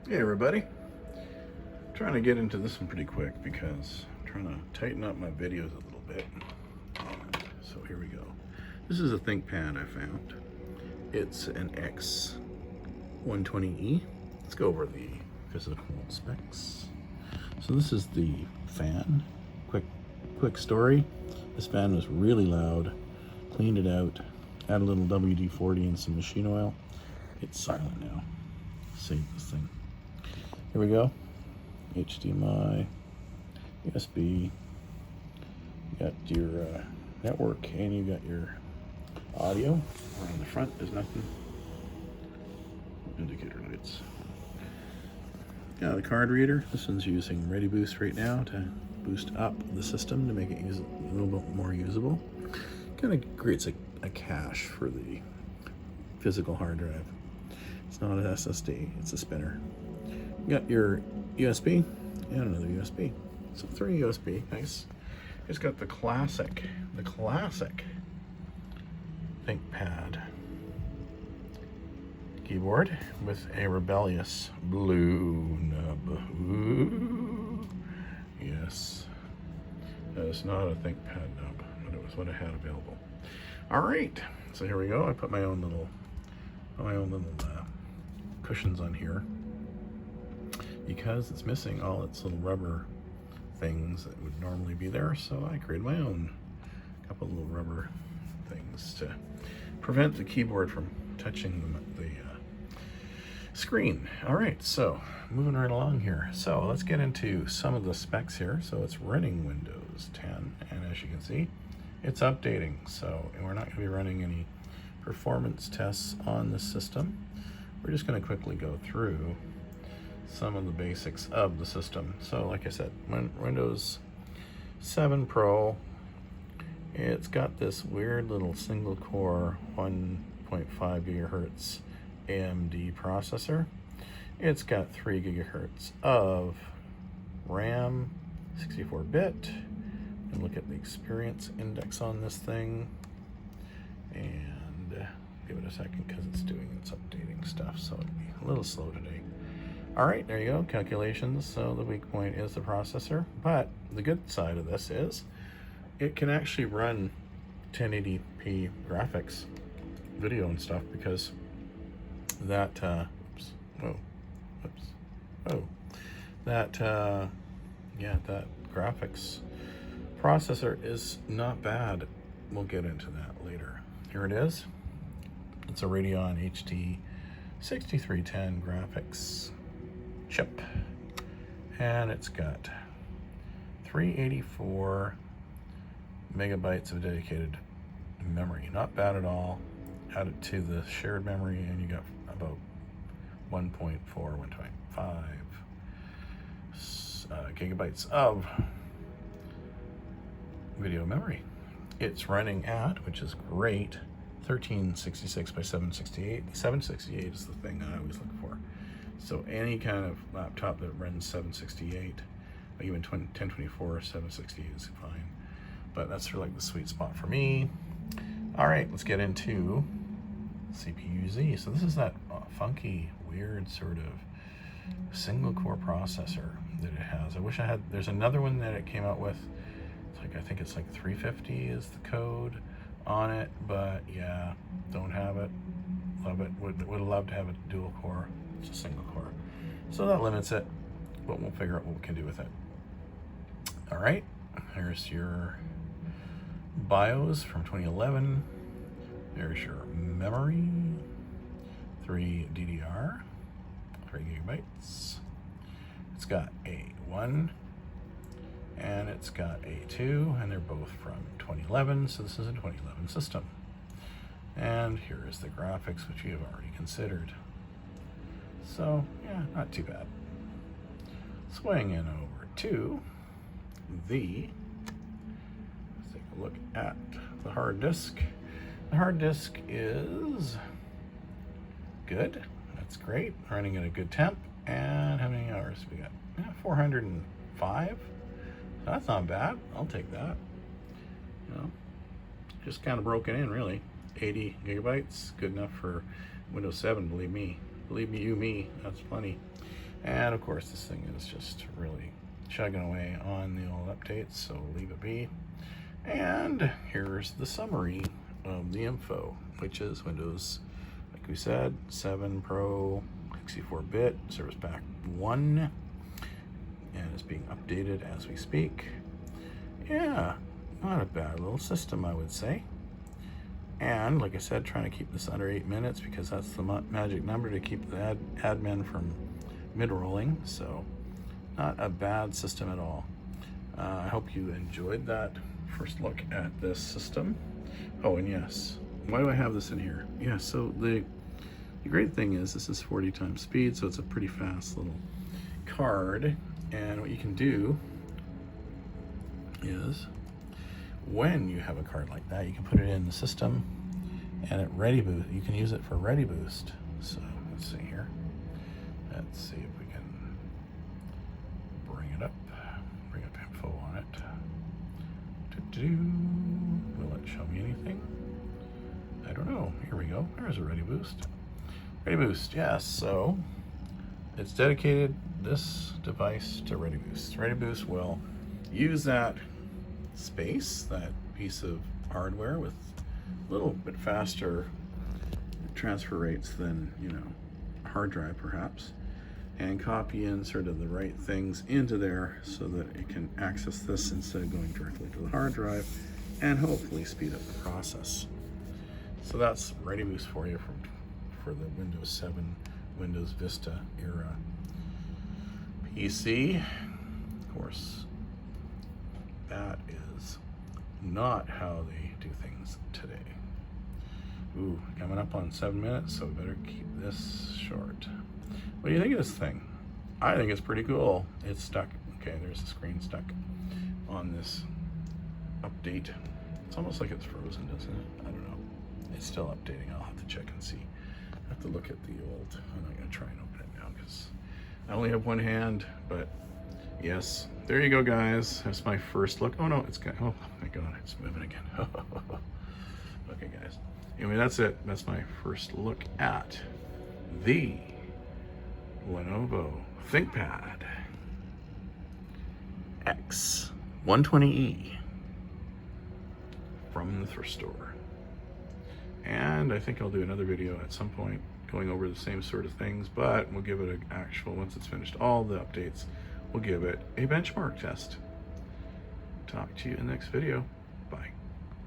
Hey everybody, trying to get into this one pretty quick because I'm trying to tighten up my videos a little bit. So here we go. This is a ThinkPad I found. It's an X120e. Let's go over the physical specs. So this is the fan. Quick story. This fan was really loud. Cleaned it out. Add a little WD-40 and some machine oil. It's silent now. Save this thing. Here we go. HDMI, USB. You got your network and you got your audio. On the front, there's nothing. Indicator lights. Yeah, the card reader. This one's using Ready Boost right now to boost up the system to make it a little bit more usable. Kind of creates a cache for the physical hard drive. It's not an SSD, it's a spinner. You got your USB and another USB. So 3 USB, nice. It's got the classic ThinkPad keyboard with a rebellious blue nub. Ooh. Yes, that is not a ThinkPad nub, but it was what I had available. All right, so here we go. I put my own little cushions on here because it's missing all its little rubber things that would normally be there. So I created my own couple little rubber things to prevent the keyboard from touching the screen. All right, so moving right along here. So let's get into some of the specs here. So it's running Windows 10, and as you can see, it's updating. So we're not going to be running any performance tests on the system. We're just going to quickly go through some of the basics of the system. So like I said, Windows 7 Pro, it's got this weird little single core 1.5 gigahertz AMD processor. It's got 3 gigahertz of RAM, 64-bit. And look at the experience index on this thing. And give it a second because it's doing its updating stuff, so it'll be a little slow today. All right, there you go, calculations. So the weak point is the processor, but the good side of this is it can actually run 1080p graphics, video and stuff, because that, that graphics processor is not bad. We'll get into that later. Here it is. It's a Radeon HD 6310 graphics chip, and it's got 384 megabytes of dedicated memory. Not bad at all. Add it to the shared memory and you got about 1.4, 1.5 gigabytes of video memory. It's running at, which is great, 1366 by 768. 768 is the thing I always look for. So any kind of laptop that runs 768, even 1024, 768 is fine. But that's sort of like the sweet spot for me. All right, let's get into CPU-Z. So this is that funky, weird sort of single core processor that it has. I wish I had, there's another one that it came out with. It's like, I think it's like 350 is the code on it, but yeah, don't have it. Love it. Would love to have a dual core. It's a single core. So that limits it, but we'll figure out what we can do with it. All right, here's your BIOS from 2011. There's your memory, 3 DDR, 3 gigabytes. It's got a 1 and it's got a 2, and they're both from 2011, so this is a 2011 system. And here is the graphics, which we have already considered. So yeah, not too bad. Swinging over to let's take a look at the hard disk. The hard disk is good. That's great. Running at a good temp. And how many hours we got? 405. That's not bad. I'll take that. You know, just kind of broken in, really. 80 gigabytes, good enough for Windows 7. Believe me, you me. That's plenty. And of course, this thing is just really chugging away on the old updates, so leave it be. And here's the summary of the info, which is Windows, like we said, 7 Pro, 64-bit, Service Pack 1, and it's being updated as we speak. Yeah, not a bad little system, I would say. And like I said, trying to keep this under 8 minutes because that's the magic number to keep the admin from mid-rolling. So not a bad system at all. I hope you enjoyed that first look at this system. Oh, and yes, why do I have this in here? Yeah, so the great thing is this is 40 times speed, so it's a pretty fast little card. And what you can do is, when you have a card like that, you can put it in the system and it ready boost. You can use it for ready boost. So let's see here. Let's see if we can bring it up. Bring up info on it. Will it show me anything? I don't know. Here we go. There's a ready boost. Ready boost, yes. So it's dedicated, this device, to ready boost. Ready boost will use that space, that piece of hardware, with a little bit faster transfer rates than, you know, a hard drive perhaps, and copy in sort of the right things into there so that it can access this instead of going directly to the hard drive, and hopefully speed up the process. So that's ready boost for you for the Windows 7, Windows Vista era PC. Of course, that is not how they do things today. Ooh, coming up on 7 minutes, so we better keep this short. What do you think of this thing? I think it's pretty cool. It's stuck. Okay, there's the screen stuck on this update. It's almost like it's frozen, doesn't it? I don't know. It's still updating. I'll have to check and see. I have to look at the old. I'm not going to try and open it now because I only have one hand, but yes, there you go, guys. That's my first look. Oh no, it's got, oh my God, it's moving again. Okay, guys. Anyway, that's it. That's my first look at the Lenovo ThinkPad X120e from the thrift store. And I think I'll do another video at some point going over the same sort of things, but we'll give it an actual, once it's finished all the updates, we'll give it a benchmark test. Talk to you in the next video.